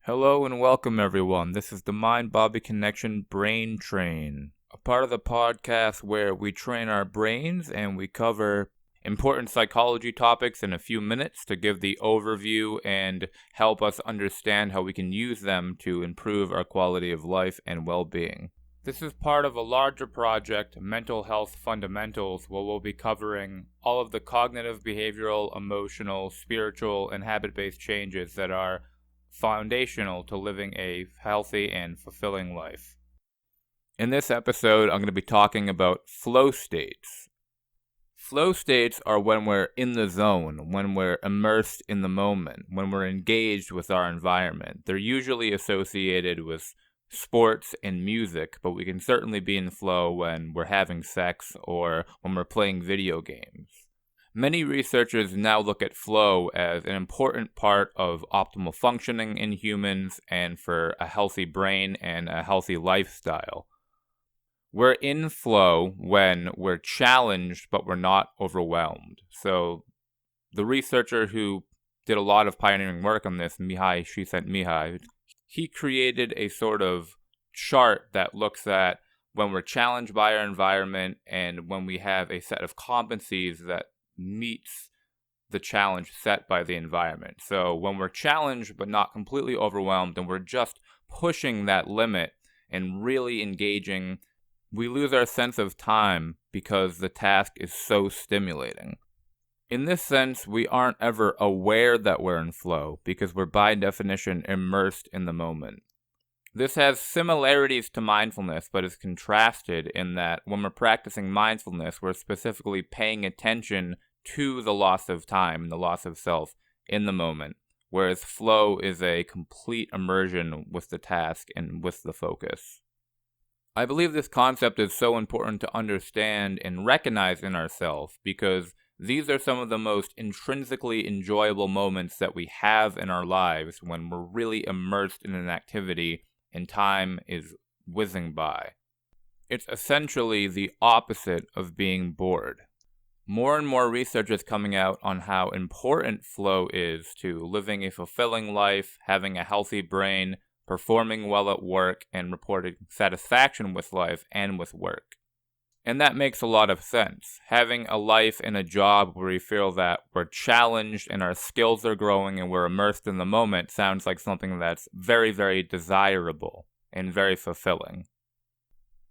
Hello and welcome everyone. This is the Mind Body Connection Brain Train, a part of the podcast where we train our brains and we cover important psychology topics in a few minutes to give the overview and help us understand how we can use them to improve our quality of life and well-being. This is part of a larger project, Mental Health Fundamentals, where we'll be covering all of the cognitive, behavioral, emotional, spiritual, and habit-based changes that are foundational to living a healthy and fulfilling life. In this episode, I'm going to be talking about flow states. Flow states are when we're in the zone, when we're immersed in the moment, when we're engaged with our environment. They're usually associated with sports and music, but we can certainly be in flow when we're having sex or when we're playing video games. Many researchers now look at flow as an important part of optimal functioning in humans and for a healthy brain and a healthy lifestyle. We're in flow when we're challenged, but we're not overwhelmed. So the researcher who did a lot of pioneering work on this, Mihai Csikszentmihalyi, he created a sort of chart that looks at when we're challenged by our environment and when we have a set of competencies that meets the challenge set by the environment. So when we're challenged but not completely overwhelmed and we're just pushing that limit and really engaging, we lose our sense of time because the task is so stimulating. In this sense, we aren't ever aware that we're in flow because we're by definition immersed in the moment. This has similarities to mindfulness, but is contrasted in that when we're practicing mindfulness, we're specifically paying attention to the loss of time and the loss of self in the moment, whereas flow is a complete immersion with the task and with the focus. I believe this concept is so important to understand and recognize in ourselves because these are some of the most intrinsically enjoyable moments that we have in our lives when we're really immersed in an activity and time is whizzing by. It's essentially the opposite of being bored. More and more research is coming out on how important flow is to living a fulfilling life, having a healthy brain, performing well at work, and reporting satisfaction with life and with work. And that makes a lot of sense. Having a life and a job where we feel that we're challenged and our skills are growing and we're immersed in the moment sounds like something that's very, very desirable and very fulfilling.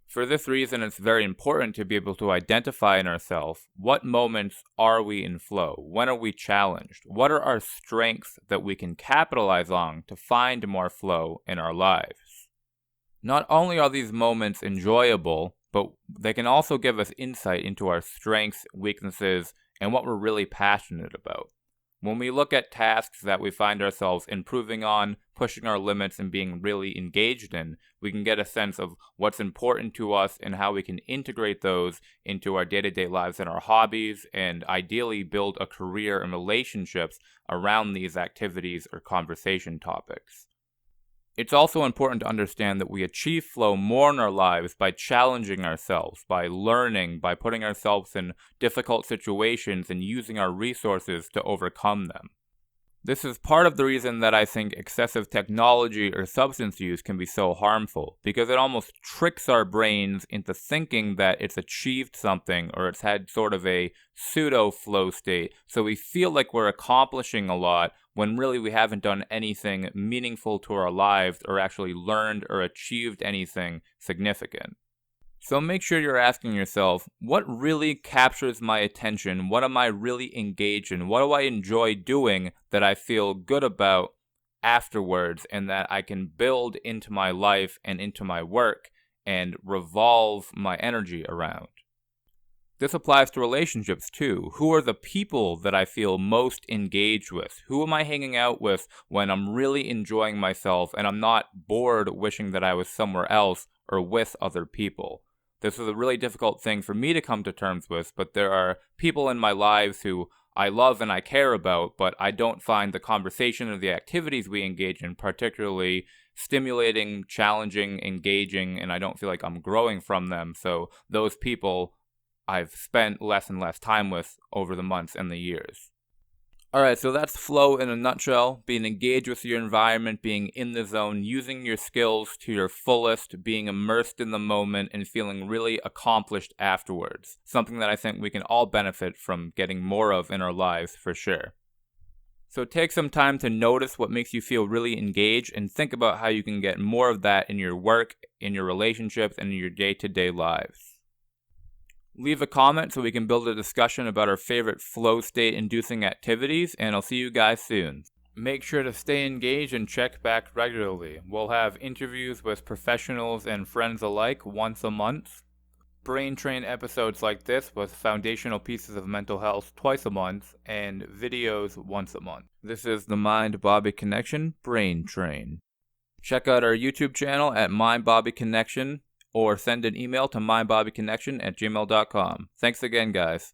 For this reason, it's very important to be able to identify in ourselves what moments are we in flow, when are we challenged, what are our strengths that we can capitalize on to find more flow in our lives. Not only are these moments enjoyable, but they can also give us insight into our strengths, weaknesses, and what we're really passionate about. When we look at tasks that we find ourselves improving on, pushing our limits, and being really engaged in, we can get a sense of what's important to us and how we can integrate those into our day-to-day lives and our hobbies, and ideally build a career and relationships around these activities or conversation topics. It's also important to understand that we achieve flow more in our lives by challenging ourselves, by learning, by putting ourselves in difficult situations and using our resources to overcome them. This is part of the reason that I think excessive technology or substance use can be so harmful, because it almost tricks our brains into thinking that it's achieved something or it's had sort of a pseudo-flow state, so we feel like we're accomplishing a lot when really we haven't done anything meaningful to our lives or actually learned or achieved anything significant. So make sure you're asking yourself, what really captures my attention? What am I really engaged in? What do I enjoy doing that I feel good about afterwards and that I can build into my life and into my work and revolve my energy around? This applies to relationships too. Who are the people that I feel most engaged with? Who am I hanging out with when I'm really enjoying myself and I'm not bored wishing that I was somewhere else or with other people? This is a really difficult thing for me to come to terms with, but there are people in my lives who I love and I care about, but I don't find the conversation or the activities we engage in particularly stimulating, challenging, engaging, and I don't feel like I'm growing from them. So those people I've spent less and less time with over the months and the years. Alright, so that's flow in a nutshell. Being engaged with your environment, being in the zone, using your skills to your fullest, being immersed in the moment, and feeling really accomplished afterwards. Something that I think we can all benefit from getting more of in our lives for sure. So take some time to notice what makes you feel really engaged and think about how you can get more of that in your work, in your relationships, and in your day-to-day lives. Leave a comment so we can build a discussion about our favorite flow state inducing activities, and I'll see you guys soon. Make sure to stay engaged and check back regularly. We'll have interviews with professionals and friends alike once a month. Brain Train episodes like this with foundational pieces of mental health twice a month, and videos once a month. This is the Mind Bobby Connection Brain Train. Check out our YouTube channel at Mind Bobby Connection, or send an email to mindbobbyconnection@gmail.com. Thanks again, guys.